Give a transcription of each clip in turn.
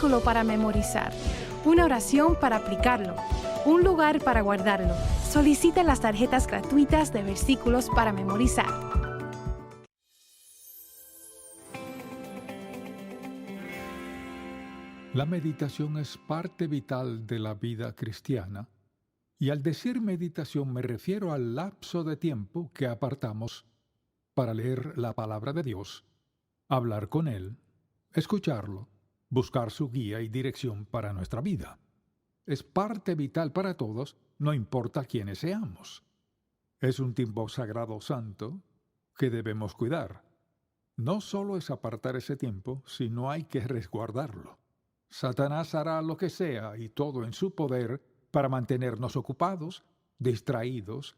versículo para memorizar, una oración para aplicarlo, un lugar para guardarlo. Solicite las tarjetas gratuitas de versículos para memorizar. La meditación es parte vital de la vida cristiana, y al decir meditación me refiero al lapso de tiempo que apartamos para leer la palabra de Dios, hablar con Él, escucharlo, buscar su guía y dirección para nuestra vida. Es parte vital para todos, no importa quiénes seamos. Es un tiempo sagrado santo que debemos cuidar. No solo es apartar ese tiempo, sino hay que resguardarlo. Satanás hará lo que sea y todo en su poder para mantenernos ocupados, distraídos,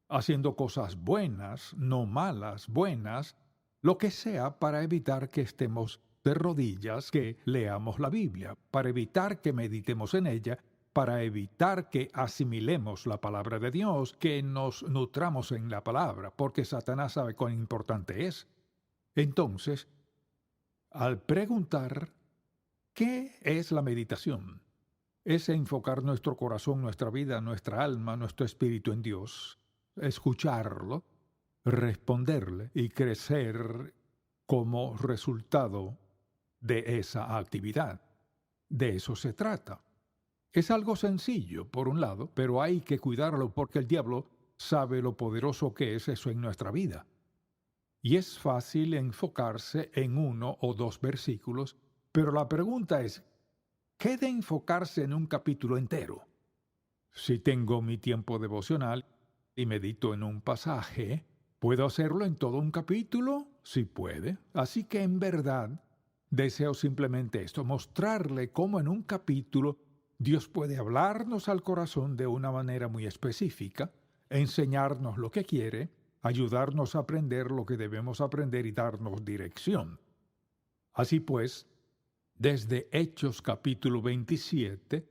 haciendo cosas buenas, no malas, buenas, lo que sea para evitar que estemos de rodillas, que leamos la Biblia, para evitar que meditemos en ella, para evitar que asimilemos la palabra de Dios, que nos nutramos en la palabra, porque Satanás sabe cuán importante es. Entonces, al preguntar, ¿qué es la meditación? Es enfocar nuestro corazón, nuestra vida, nuestra alma, nuestro espíritu en Dios, escucharlo, responderle y crecer como resultado de esa actividad. De eso se trata. Es algo sencillo, por un lado, pero hay que cuidarlo porque el diablo sabe lo poderoso que es eso en nuestra vida. Y es fácil enfocarse en uno o dos versículos, pero la pregunta es, ¿qué de enfocarse en un capítulo entero? Si tengo mi tiempo devocional y medito en un pasaje, ¿puedo hacerlo en todo un capítulo? Sí puede. Así que en verdad, deseo simplemente esto, mostrarle cómo en un capítulo Dios puede hablarnos al corazón de una manera muy específica, enseñarnos lo que quiere, ayudarnos a aprender lo que debemos aprender y darnos dirección. Así pues, desde Hechos capítulo 27,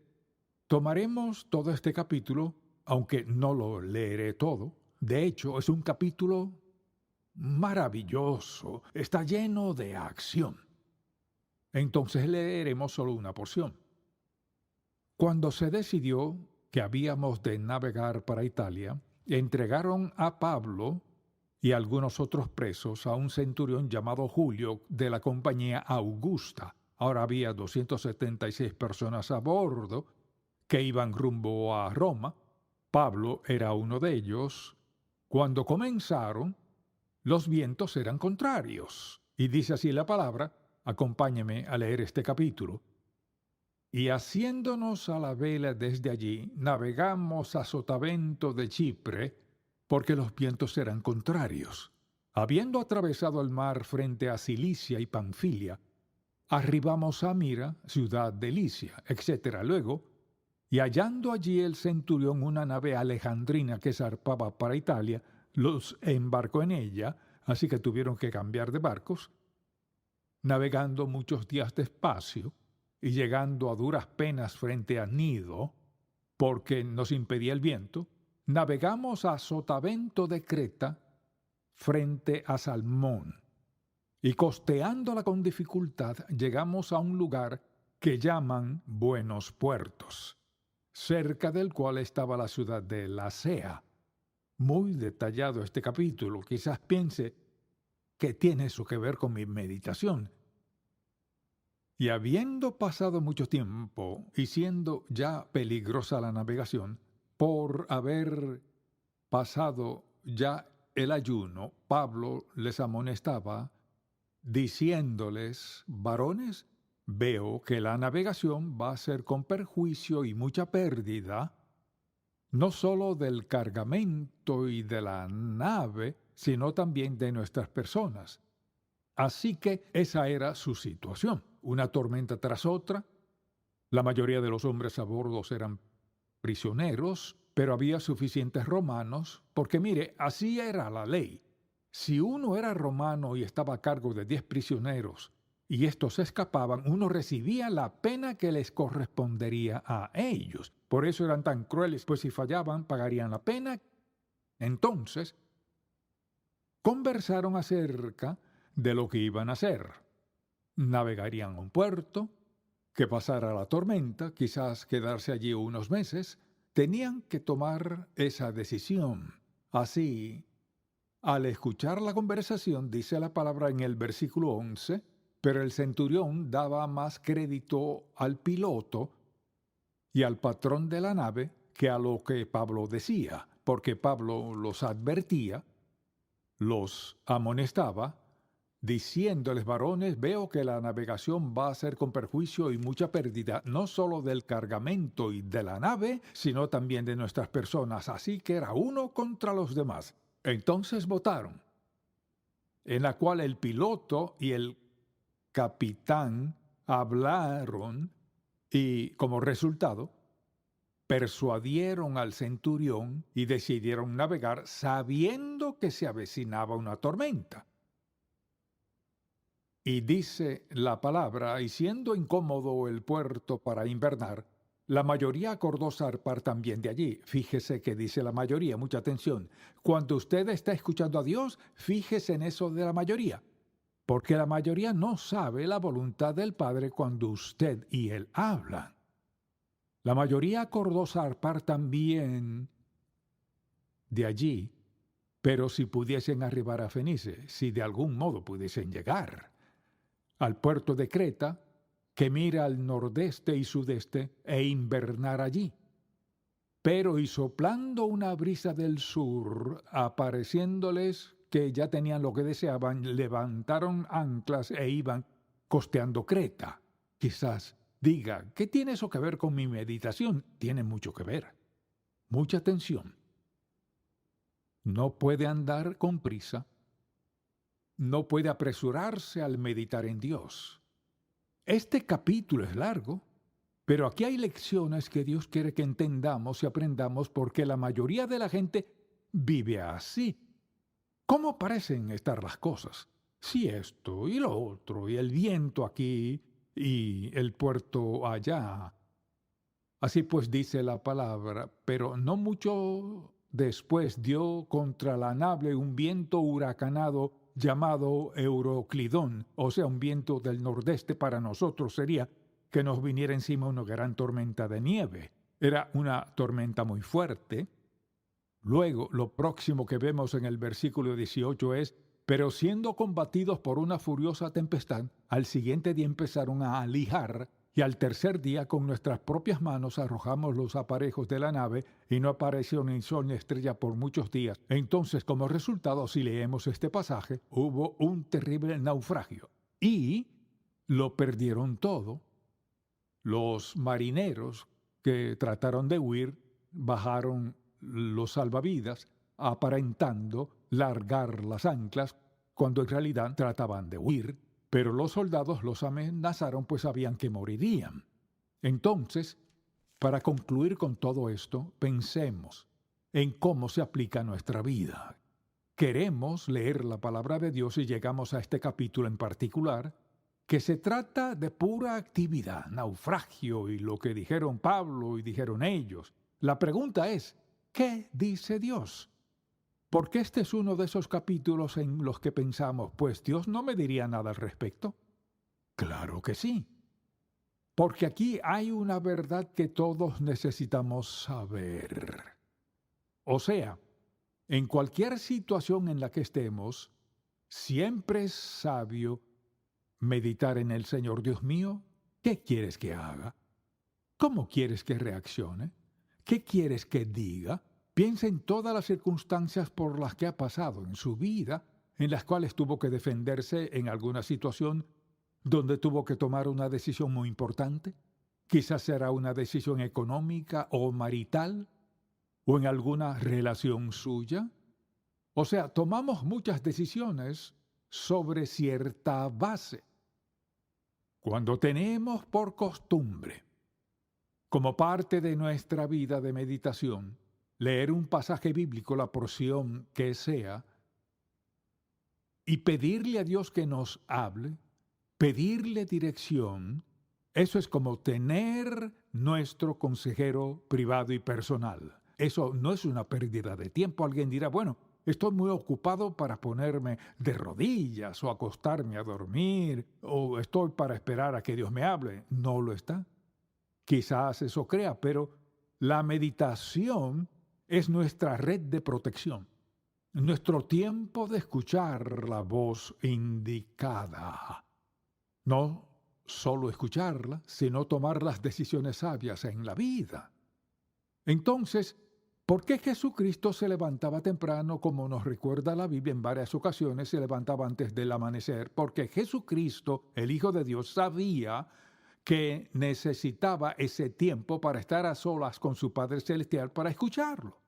tomaremos todo este capítulo, aunque no lo leeré todo. De hecho, es un capítulo maravilloso, está lleno de acción. Entonces leeremos solo una porción. Cuando se decidió que habíamos de navegar para Italia, entregaron a Pablo y algunos otros presos a un centurión llamado Julio de la compañía Augusta. Ahora había 276 personas a bordo que iban rumbo a Roma. Pablo era uno de ellos. Cuando comenzaron, los vientos eran contrarios. Y dice así la palabra, acompáñeme a leer este capítulo. Y haciéndonos a la vela desde allí, navegamos a sotavento de Chipre, porque los vientos eran contrarios. Habiendo atravesado el mar frente a Cilicia y Panfilia, arribamos a Mira, ciudad de Licia, etc. Luego, y hallando allí el centurión una nave alejandrina que zarpaba para Italia, los embarcó en ella, así que tuvieron que cambiar de barcos, navegando muchos días despacio, y llegando a duras penas frente a Nido, porque nos impedía el viento, navegamos a sotavento de Creta frente a Salmón, y costeándola con dificultad llegamos a un lugar que llaman Buenos Puertos, cerca del cual estaba la ciudad de Lasea. Muy detallado este capítulo, quizás piense que tiene eso que ver con mi meditación. Y habiendo pasado mucho tiempo y siendo ya peligrosa la navegación, por haber pasado ya el ayuno, Pablo les amonestaba, diciéndoles, varones, veo que la navegación va a ser con perjuicio y mucha pérdida, no solo del cargamento y de la nave, sino también de nuestras personas. Así que esa era su situación. Una tormenta tras otra. La mayoría de los hombres a bordo eran prisioneros, pero había suficientes romanos, porque mire, así era la ley. Si uno era romano y estaba a cargo de 10 prisioneros y estos escapaban, uno recibía la pena que les correspondería a ellos. Por eso eran tan crueles, pues si fallaban pagarían la pena. Entonces, conversaron acerca de lo que iban a hacer. Navegarían a un puerto que pasara la tormenta, quizás quedarse allí unos meses, tenían que tomar esa decisión. Así, al escuchar la conversación, dice la palabra en el versículo 11, pero el centurión daba más crédito al piloto y al patrón de la nave que a lo que Pablo decía, porque Pablo los advertía, los amonestaba, diciéndoles: varones, veo que la navegación va a ser con perjuicio y mucha pérdida, no solo del cargamento y de la nave, sino también de nuestras personas, así que era uno contra los demás. Entonces votaron, en la cual el piloto y el capitán hablaron y, como resultado, persuadieron al centurión y decidieron navegar sabiendo que se avecinaba una tormenta. Y dice la palabra, y siendo incómodo el puerto para invernar, la mayoría acordó zarpar también de allí. Fíjese que dice la mayoría, mucha atención. Cuando usted está escuchando a Dios, fíjese en eso de la mayoría, porque la mayoría no sabe la voluntad del Padre cuando usted y Él hablan. La mayoría acordó zarpar también de allí, pero si pudiesen arribar a Fenice, si de algún modo pudiesen llegar al puerto de Creta, que mira al nordeste y sudeste, e invernar allí. Pero y soplando una brisa del sur, apareciéndoles que ya tenían lo que deseaban, levantaron anclas e iban costeando Creta. Quizás diga, ¿qué tiene eso que ver con mi meditación? Tiene mucho que ver. Mucha atención. No puede andar con prisa. No puede apresurarse al meditar en Dios. Este capítulo es largo, pero aquí hay lecciones que Dios quiere que entendamos y aprendamos porque la mayoría de la gente vive así. ¿Cómo parecen estar las cosas? Si esto y lo otro, y el viento aquí y el puerto allá. Así pues dice la palabra, pero no mucho después dio contra la nave un viento huracanado llamado Euroclidón, o sea, un viento del nordeste. Para nosotros sería que nos viniera encima una gran tormenta de nieve. Era una tormenta muy fuerte. Luego, lo próximo que vemos en el versículo 18 es: pero siendo combatidos por una furiosa tempestad, al siguiente día empezaron a alijar, y al tercer día con nuestras propias manos arrojamos los aparejos de la nave, y no apareció ni sol ni estrella por muchos días. Entonces, como resultado, si leemos este pasaje, hubo un terrible naufragio, y lo perdieron todo. Los marineros que trataron de huir bajaron los salvavidas, aparentando largar las anclas, cuando en realidad trataban de huir, pero los soldados los amenazaron, pues sabían que morirían. Entonces, para concluir con todo esto, pensemos en cómo se aplica a nuestra vida. Queremos leer la palabra de Dios y llegamos a este capítulo en particular, que se trata de pura actividad, naufragio y lo que dijeron Pablo y dijeron ellos. La pregunta es, ¿qué dice Dios? Porque este es uno de esos capítulos en los que pensamos, pues Dios no me diría nada al respecto. Claro que sí. Porque aquí hay una verdad que todos necesitamos saber. O sea, en cualquier situación en la que estemos, siempre es sabio meditar en el Señor. Dios mío, ¿qué quieres que haga? ¿Cómo quieres que reaccione? ¿Qué quieres que diga? Piensa en todas las circunstancias por las que ha pasado en su vida, en las cuales tuvo que defenderse en alguna situación donde tuvo que tomar una decisión muy importante. Quizás será una decisión económica o marital, o en alguna relación suya. O sea, tomamos muchas decisiones sobre cierta base. Cuando tenemos por costumbre, como parte de nuestra vida de meditación, leer un pasaje bíblico, la porción que sea, y pedirle a Dios que nos hable, pedirle dirección, eso es como tener nuestro consejero privado y personal. Eso no es una pérdida de tiempo. Alguien dirá, bueno, Estoy muy ocupado para ponerme de rodillas o acostarme a dormir, o estoy para esperar a que Dios me hable. No lo está. Quizás eso crea, pero la meditación es nuestra red de protección, nuestro tiempo de escuchar la voz indicada. No solo escucharla, sino tomar las decisiones sabias en la vida. Entonces, ¿por qué Jesucristo se levantaba temprano, como nos recuerda la Biblia en varias ocasiones, se levantaba antes del amanecer? Porque Jesucristo, el Hijo de Dios, sabía que necesitaba ese tiempo para estar a solas con su Padre Celestial para escucharlo.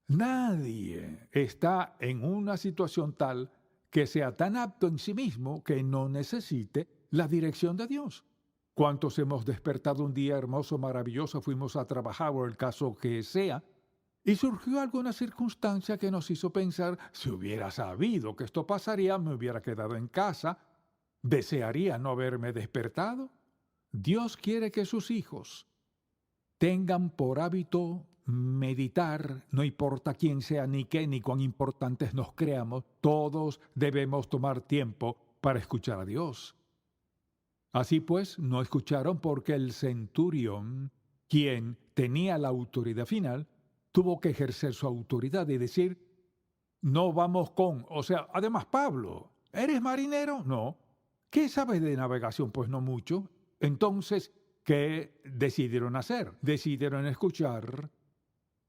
Nadie está en una situación tal que sea tan apto en sí mismo que no necesite la dirección de Dios. ¿Cuántos hemos despertado un día hermoso, maravilloso, fuimos a trabajar o el caso que sea, y surgió alguna circunstancia que nos hizo pensar, si hubiera sabido que esto pasaría, me hubiera quedado en casa, desearía no haberme despertado? Dios quiere que sus hijos tengan por hábito meditar, no importa quién sea ni qué, ni cuán importantes nos creamos, todos debemos tomar tiempo para escuchar a Dios. Así pues, no escucharon porque el centurión, quien tenía la autoridad final, tuvo que ejercer su autoridad y decir, no vamos con, además Pablo, ¿eres marinero? No. ¿Qué sabes de navegación? Pues no mucho. Entonces, ¿qué decidieron hacer? Decidieron escuchar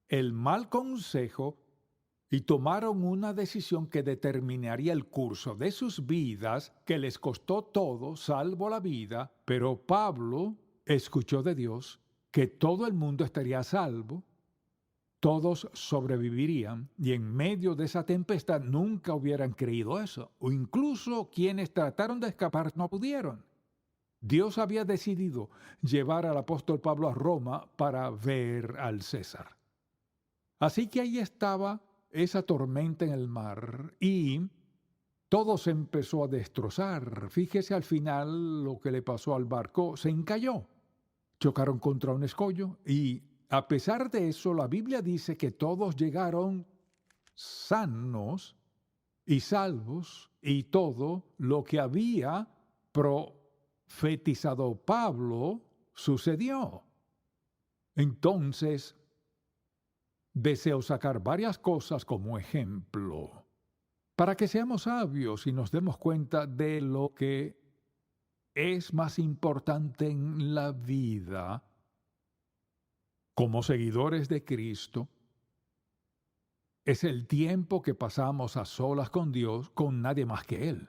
el mal consejo y tomaron una decisión que determinaría el curso de sus vidas, que les costó todo, salvo la vida, pero Pablo escuchó de Dios que todo el mundo estaría a salvo, todos sobrevivirían, y en medio de esa tempestad nunca hubieran creído eso, o incluso quienes trataron de escapar no pudieron. Dios había decidido llevar al apóstol Pablo a Roma para ver al César. Así que ahí estaba esa tormenta en el mar y todo se empezó a destrozar. Fíjese al final lo que le pasó al barco, se encalló. Chocaron contra un escollo y a pesar de eso la Biblia dice que todos llegaron sanos y salvos y todo lo que había profetizado Pablo sucedió. Entonces, deseo sacar varias cosas como ejemplo para que seamos sabios y nos demos cuenta de lo que es más importante en la vida como seguidores de Cristo. Es el tiempo que pasamos a solas con Dios, con nadie más que Él.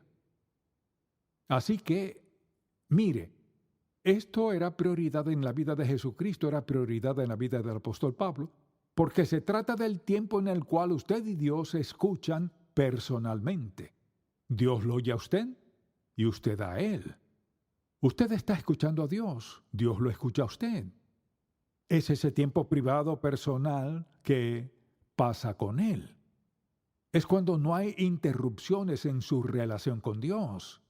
Así que, mire, esto era prioridad en la vida de Jesucristo, era prioridad en la vida del apóstol Pablo, porque se trata del tiempo en el cual usted y Dios se escuchan personalmente. Dios lo oye a usted y usted a Él. Usted está escuchando a Dios, Dios lo escucha a usted. Es ese tiempo privado, personal, que pasa con Él. Es cuando no hay interrupciones en su relación con Dios.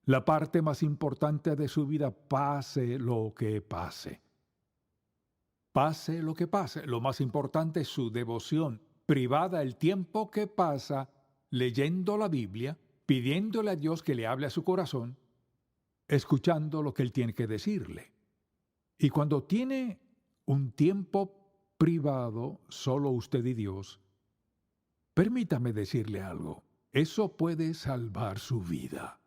La parte más importante de su vida, pase lo que pase. Pase lo que pase, lo más importante es su devoción privada, el tiempo que pasa leyendo la Biblia, pidiéndole a Dios que le hable a su corazón, escuchando lo que Él tiene que decirle. Y cuando tiene un tiempo privado, solo usted y Dios, permítame decirle algo, eso puede salvar su vida.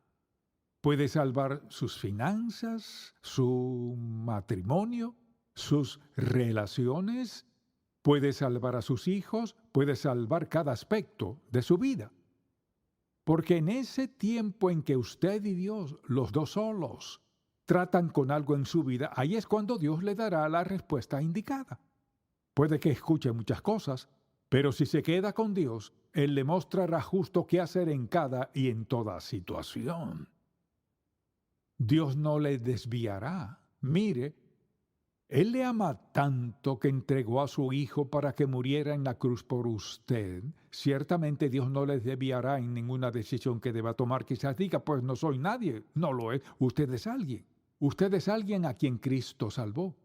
Puede salvar sus finanzas, su matrimonio, sus relaciones, puede salvar a sus hijos, puede salvar cada aspecto de su vida. Porque en ese tiempo en que usted y Dios, los dos solos, tratan con algo en su vida, ahí es cuando Dios le dará la respuesta indicada. Puede que escuche muchas cosas, pero si se queda con Dios, Él le mostrará justo qué hacer en cada y en toda situación. Dios no le desviará. Mire, Él le ama tanto que entregó a su Hijo para que muriera en la cruz por usted. Ciertamente Dios no le desviará en ninguna decisión que deba tomar. Quizás diga, pues no soy nadie. No lo es. Usted es alguien. Usted es alguien a quien Cristo salvó.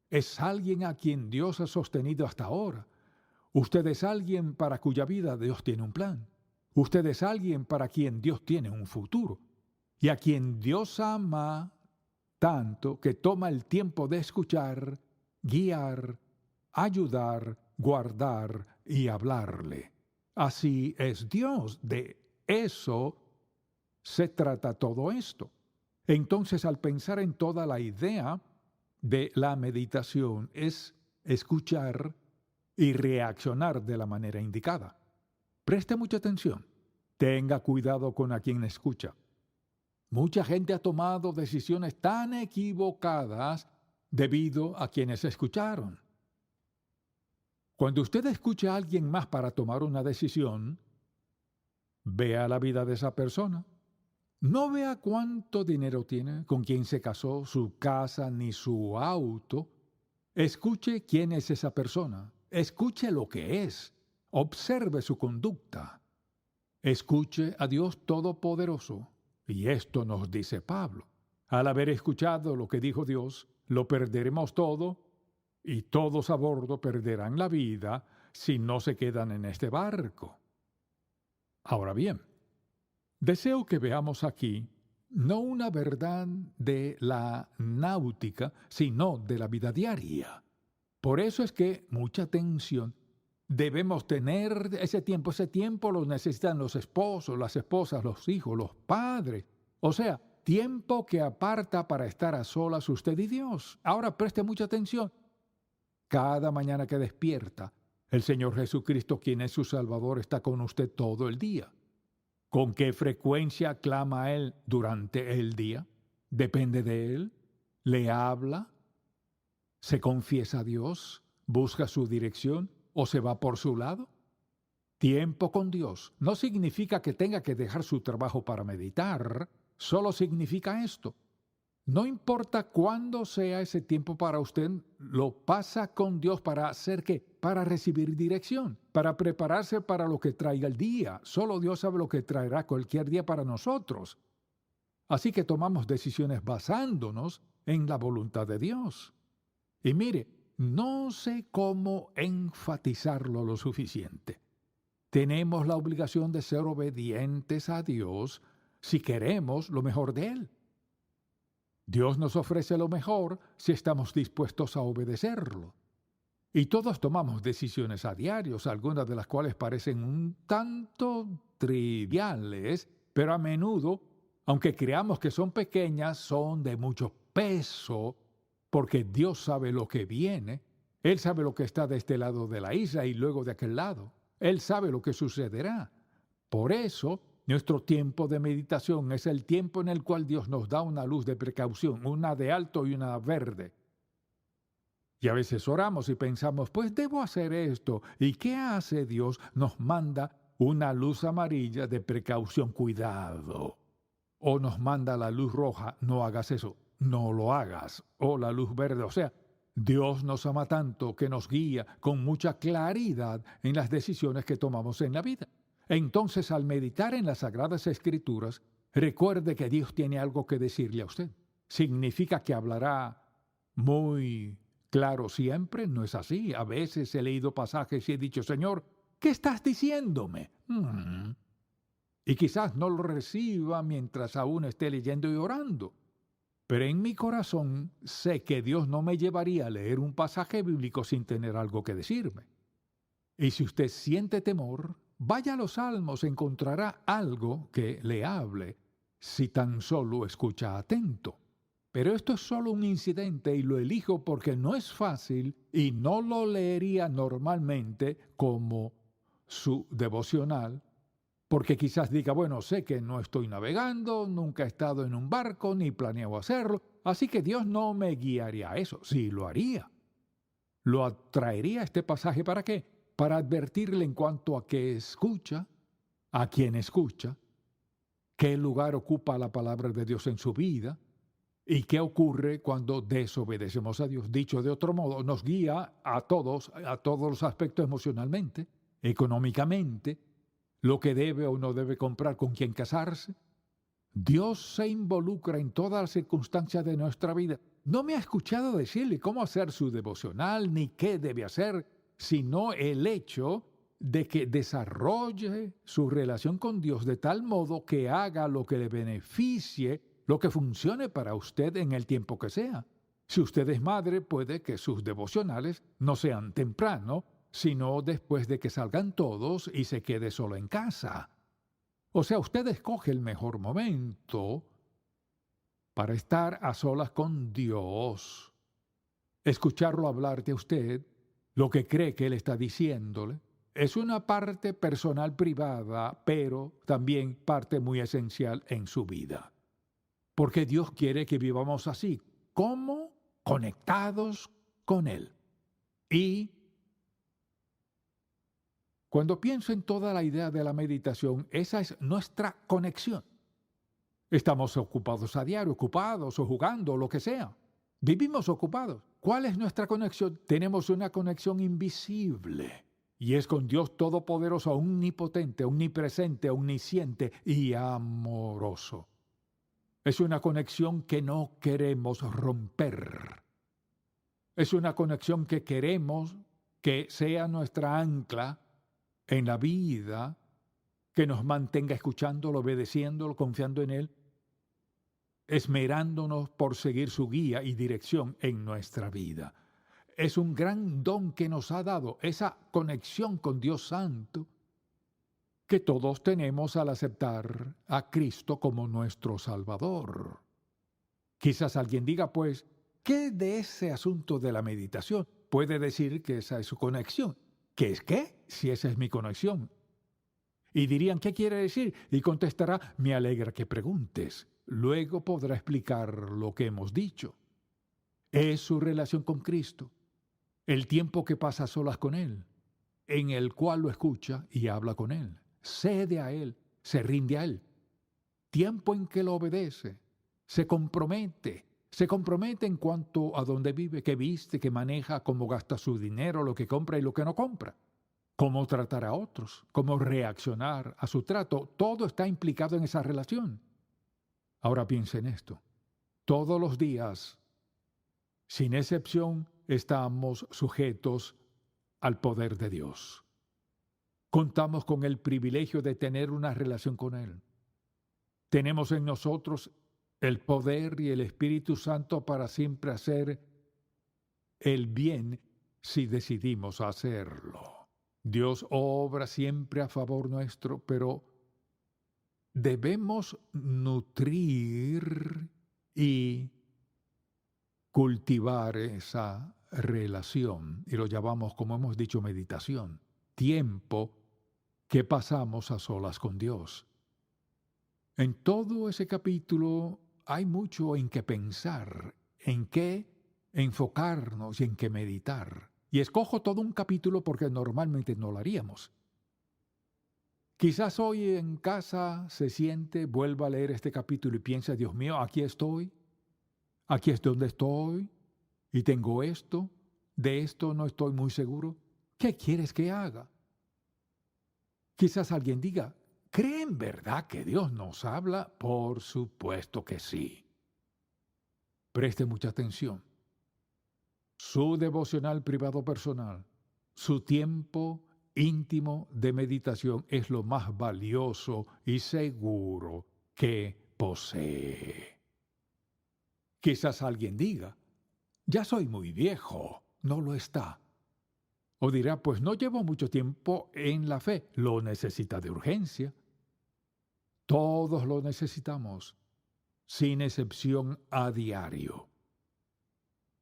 Es alguien a quien Dios ha sostenido hasta ahora. Usted es alguien para cuya vida Dios tiene un plan. Usted es alguien para quien Dios tiene un futuro. Y a quien Dios ama tanto que toma el tiempo de escuchar, guiar, ayudar, guardar y hablarle. Así es Dios. De eso se trata todo esto. Entonces, al pensar en toda la idea de la meditación, es escuchar y reaccionar de la manera indicada. Preste mucha atención. Tenga cuidado con a quien escucha. Mucha gente ha tomado decisiones tan equivocadas debido a quienes escucharon. Cuando usted escucha a alguien más para tomar una decisión, vea la vida de esa persona. No vea cuánto dinero tiene, con quién se casó, su casa ni su auto. Escuche quién es esa persona. Escuche lo que es. Observe su conducta. Escuche a Dios Todopoderoso. Y esto nos dice Pablo. Al haber escuchado lo que dijo Dios, lo perderemos todo, y todos a bordo perderán la vida si no se quedan en este barco. Ahora bien, deseo que veamos aquí no una verdad de la náutica, sino de la vida diaria. Por eso es que mucha atención debemos tener ese tiempo lo necesitan los esposos, las esposas, los hijos, los padres. O sea, tiempo que aparta para estar a solas usted y Dios. Ahora preste mucha atención. Cada mañana que despierta, el Señor Jesucristo, quien es su Salvador, está con usted todo el día. ¿Con qué frecuencia clama a Él durante el día? ¿Depende de Él? ¿Le habla? ¿Se confiesa a Dios? ¿Busca su dirección? ¿O se va por su lado? Tiempo con Dios no significa que tenga que dejar su trabajo para meditar, solo significa esto. No importa cuándo sea ese tiempo para usted, lo pasa con Dios para hacer ¿qué? Para recibir dirección, para prepararse para lo que traiga el día. Solo Dios sabe lo que traerá cualquier día para nosotros. Así que tomamos decisiones basándonos en la voluntad de Dios. Y mire, no sé cómo enfatizarlo lo suficiente. Tenemos la obligación de ser obedientes a Dios si queremos lo mejor de Él. Dios nos ofrece lo mejor si estamos dispuestos a obedecerlo. Y todos tomamos decisiones a diario, algunas de las cuales parecen un tanto triviales, pero a menudo, aunque creamos que son pequeñas, son de mucho peso, porque Dios sabe lo que viene. Él sabe lo que está de este lado de la isla y luego de aquel lado. Él sabe lo que sucederá. Por eso, nuestro tiempo de meditación es el tiempo en el cual Dios nos da una luz de precaución, una de alto y una verde. Y a veces oramos y pensamos, pues debo hacer esto. ¿Y qué hace Dios? Nos manda una luz amarilla de precaución, cuidado. O nos manda la luz roja, no hagas eso, no lo hagas. O la luz verde, o sea, Dios nos ama tanto que nos guía con mucha claridad en las decisiones que tomamos en la vida. Entonces, al meditar en las Sagradas Escrituras, recuerde que Dios tiene algo que decirle a usted. ¿Significa que hablará muy claro siempre? No es así. A veces he leído pasajes y he dicho, Señor, ¿qué estás diciéndome? Y quizás no lo reciba mientras aún esté leyendo y orando. Pero en mi corazón sé que Dios no me llevaría a leer un pasaje bíblico sin tener algo que decirme. Y si usted siente temor, vaya a los Salmos, encontrará algo que le hable, si tan solo escucha atento. Pero esto es solo un incidente y lo elijo porque no es fácil y no lo leería normalmente como su devocional, porque quizás diga, bueno, sé que no estoy navegando, nunca he estado en un barco, ni planeo hacerlo, así que Dios no me guiaría a eso. Sí, lo haría. Lo atraería a este pasaje, ¿para qué? Para advertirle en cuanto a qué escucha, a quién escucha, qué lugar ocupa la palabra de Dios en su vida y qué ocurre cuando desobedecemos a Dios. Dicho de otro modo, nos guía a todos los aspectos emocionalmente, económicamente, lo que debe o no debe comprar, con quién casarse. Dios se involucra en todas las circunstancias de nuestra vida. No me ha escuchado decirle cómo hacer su devocional, ni qué debe hacer, sino el hecho de que desarrolle su relación con Dios de tal modo que haga lo que le beneficie, lo que funcione para usted en el tiempo que sea. Si usted es madre, puede que sus devocionales no sean temprano, sino después de que salgan todos y se quede solo en casa. O sea, usted escoge el mejor momento para estar a solas con Dios, escucharlo hablar de usted, lo que cree que Él está diciéndole. Es una parte personal privada, pero también parte muy esencial en su vida. Porque Dios quiere que vivamos así, como conectados con Él. Y cuando pienso en toda la idea de la meditación, esa es nuestra conexión. Estamos ocupados a diario, ocupados o jugando, lo que sea. Vivimos ocupados. ¿Cuál es nuestra conexión? Tenemos una conexión invisible. Y es con Dios Todopoderoso, omnipotente, omnipresente, omnisciente y amoroso. Es una conexión que no queremos romper. Es una conexión que queremos que sea nuestra ancla en la vida, que nos mantenga escuchándolo, obedeciéndolo, confiando en Él, esmerándonos por seguir su guía y dirección en nuestra vida. Es un gran don que nos ha dado esa conexión con Dios Santo que todos tenemos al aceptar a Cristo como nuestro Salvador. Quizás alguien diga, pues, ¿qué de ese asunto de la meditación? Puede decir que esa es su conexión. ¿Qué es qué? Si esa es mi conexión. Y dirían, ¿qué quiere decir? Y contestará, me alegra que preguntes. Luego podrá explicar lo que hemos dicho. Es su relación con Cristo, el tiempo que pasa a solas con Él, en el cual lo escucha y habla con Él, cede a Él, se rinde a Él. Tiempo en que lo obedece, se compromete en cuanto a dónde vive, qué viste, qué maneja, cómo gasta su dinero, lo que compra y lo que no compra, cómo tratar a otros, cómo reaccionar a su trato. Todo está implicado en esa relación. Ahora piense en esto. Todos los días, sin excepción, estamos sujetos al poder de Dios. Contamos con el privilegio de tener una relación con Él. Tenemos en nosotros el poder y el Espíritu Santo para siempre hacer el bien si decidimos hacerlo. Dios obra siempre a favor nuestro, pero debemos nutrir y cultivar esa relación, y lo llamamos, como hemos dicho, meditación, tiempo que pasamos a solas con Dios. En todo ese capítulo hay mucho en qué pensar, en qué enfocarnos y en qué meditar. Y escojo todo un capítulo porque normalmente no lo haríamos. Quizás hoy en casa se siente, vuelva a leer este capítulo y piensa, Dios mío, aquí es donde estoy, y tengo esto, de esto no estoy muy seguro. ¿Qué quieres que haga? Quizás alguien diga, ¿cree en verdad que Dios nos habla? Por supuesto que sí. Preste mucha atención. Su devocional privado personal, su tiempo íntimo de meditación es lo más valioso y seguro que posee. Quizás alguien diga, ya soy muy viejo. No lo está. O dirá, pues no llevo mucho tiempo en la fe. Lo necesita de urgencia. Todos lo necesitamos, sin excepción, a diario.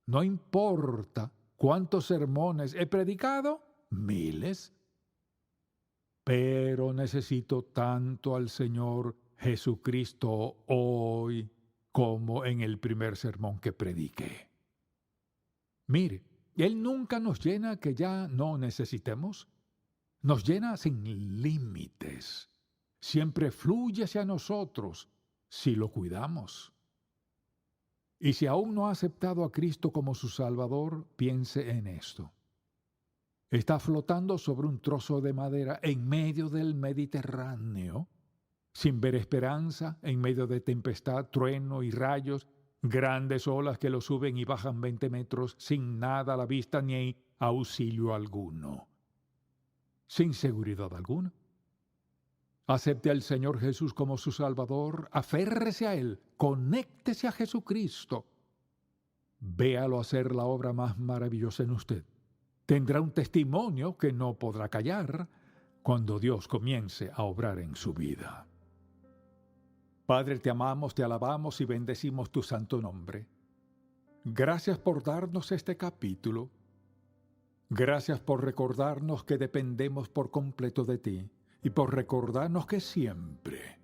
No importa cuántos sermones he predicado, miles, pero necesito tanto al Señor Jesucristo hoy como en el primer sermón que prediqué. Mire, Él nunca nos llena que ya no necesitemos. Nos llena sin límites. Siempre fluye hacia nosotros si lo cuidamos. Y si aún no ha aceptado a Cristo como su Salvador, piense en esto. Está flotando sobre un trozo de madera en medio del Mediterráneo, sin ver esperanza, en medio de tempestad, trueno y rayos, grandes olas que lo suben y bajan 20 metros, sin nada a la vista ni auxilio alguno, sin seguridad alguna. Acepte al Señor Jesús como su Salvador, aférrese a Él, conéctese a Jesucristo. Véalo hacer la obra más maravillosa en usted. Tendrá un testimonio que no podrá callar cuando Dios comience a obrar en su vida. Padre, te amamos, te alabamos y bendecimos tu santo nombre. Gracias por darnos este capítulo. Gracias por recordarnos que dependemos por completo de ti y por recordarnos que siempre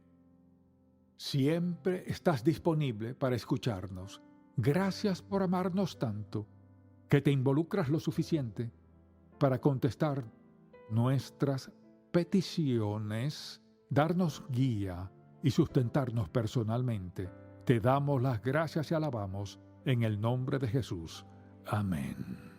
estás disponible para escucharnos. Gracias por amarnos tanto, que te involucras lo suficiente para contestar nuestras peticiones, darnos guía y sustentarnos personalmente. Te damos las gracias y alabamos en el nombre de Jesús. Amén.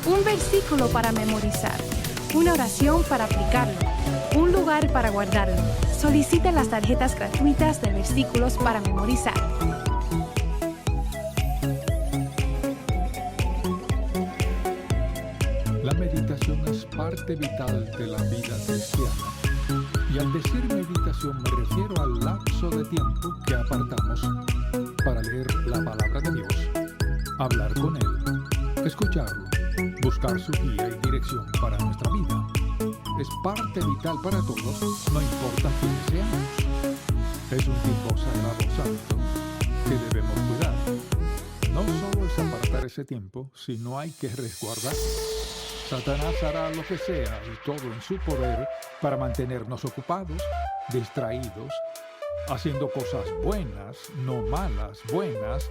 Un versículo para memorizar, una oración para aplicarlo, un lugar para guardarlo. Solicite las tarjetas gratuitas de versículos para memorizar. La meditación es parte vital de la vida cristiana. Y al decir meditación me refiero al lapso de tiempo que apartamos para leer la palabra de Dios, hablar con Él, escucharlo, buscar su guía y dirección para nuestra vida. Es parte vital para todos, no importa quiénes seamos. Es un tiempo sagrado santo que debemos cuidar. No solo es apartar ese tiempo, sino hay que resguardar. Satanás hará lo que sea y todo en su poder para mantenernos ocupados, distraídos, haciendo cosas buenas, no malas, buenas,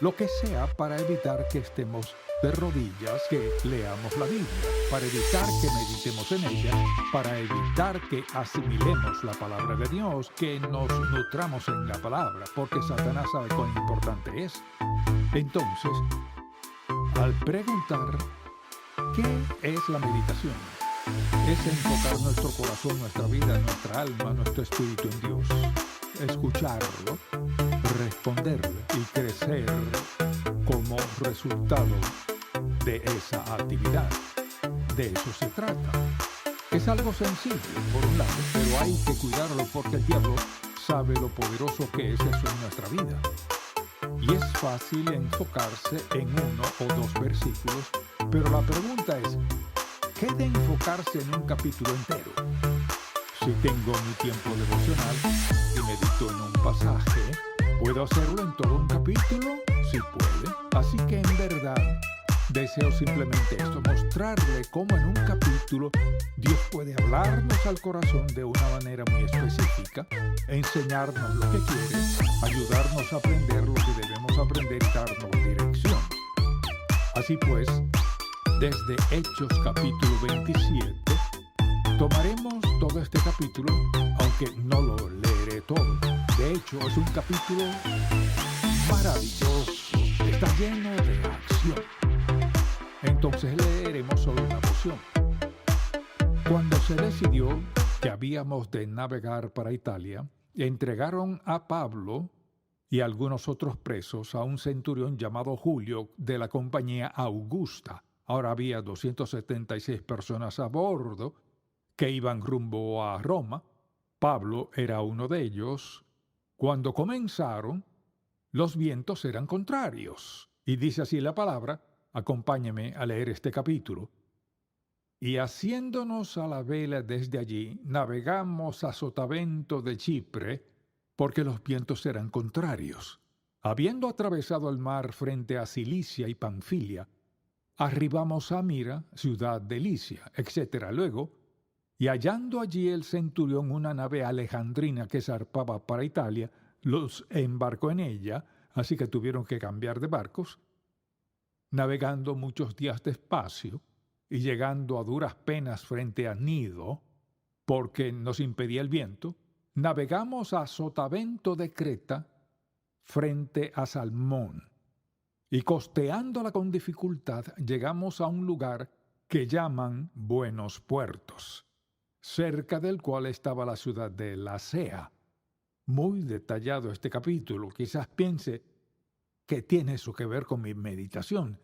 lo que sea para evitar que estemos de rodillas, que leamos la Biblia, para evitar que meditemos en ella, para evitar que asimilemos la palabra de Dios, que nos nutramos en la palabra, porque Satanás sabe cuán importante es. Entonces, al preguntar ¿qué es la meditación? Es enfocar nuestro corazón, nuestra vida, nuestra alma, nuestro espíritu en Dios, escucharlo, responderle y crecer como resultado de esa actividad. De eso se trata. Es algo sencillo, por un lado, pero hay que cuidarlo porque el diablo sabe lo poderoso que es eso en nuestra vida. Y es fácil enfocarse en uno o dos versículos, pero la pregunta es, ¿qué de enfocarse en un capítulo entero? Si tengo mi tiempo devocional y medito en un pasaje, ¿puedo hacerlo en todo un capítulo? Sí puede. Así que en verdad deseo simplemente esto, mostrarle cómo en un capítulo Dios puede hablarnos al corazón de una manera muy específica, enseñarnos lo que quiere, ayudarnos a aprender lo que debemos aprender y darnos dirección. Así pues, desde Hechos capítulo 27, tomaremos todo este capítulo, aunque no lo leeré todo. De hecho, es un capítulo maravilloso, está lleno de acción. Entonces leeremos solo una porción. Cuando se decidió que habíamos de navegar para Italia, entregaron a Pablo y algunos otros presos a un centurión llamado Julio de la compañía Augusta. Ahora había 276 personas a bordo que iban rumbo a Roma. Pablo era uno de ellos. Cuando comenzaron, los vientos eran contrarios. Y dice así la palabra, acompáñeme a leer este capítulo. Y haciéndonos a la vela desde allí, navegamos a sotavento de Chipre, porque los vientos eran contrarios. Habiendo atravesado el mar frente a Cilicia y Panfilia, arribamos a Mira, ciudad de Licia, etc. Luego, Y hallando allí el centurión una nave alejandrina que zarpaba para Italia, los embarcó en ella, así que tuvieron que cambiar de barcos, navegando muchos días despacio y llegando a duras penas frente a Gnido, porque nos impedía el viento, navegamos a Sotavento de Creta frente a Salmón, y costeándola con dificultad llegamos a un lugar que llaman Buenos Puertos, cerca del cual estaba la ciudad de Lasea. Muy detallado este capítulo, quizás piense que tiene eso que ver con mi meditación.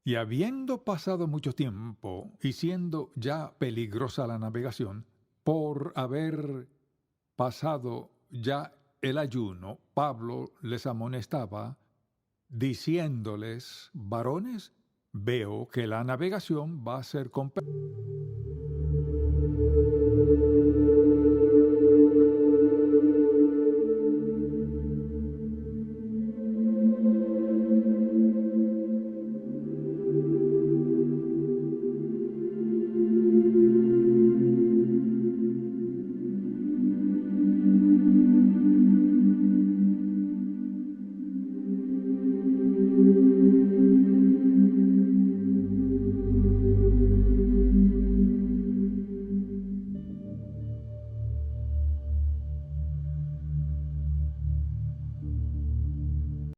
Y habiendo pasado mucho tiempo y siendo ya peligrosa la navegación, por haber pasado ya el ayuno, Pablo les amonestaba, diciéndoles: varones, veo que la navegación va a ser complicada.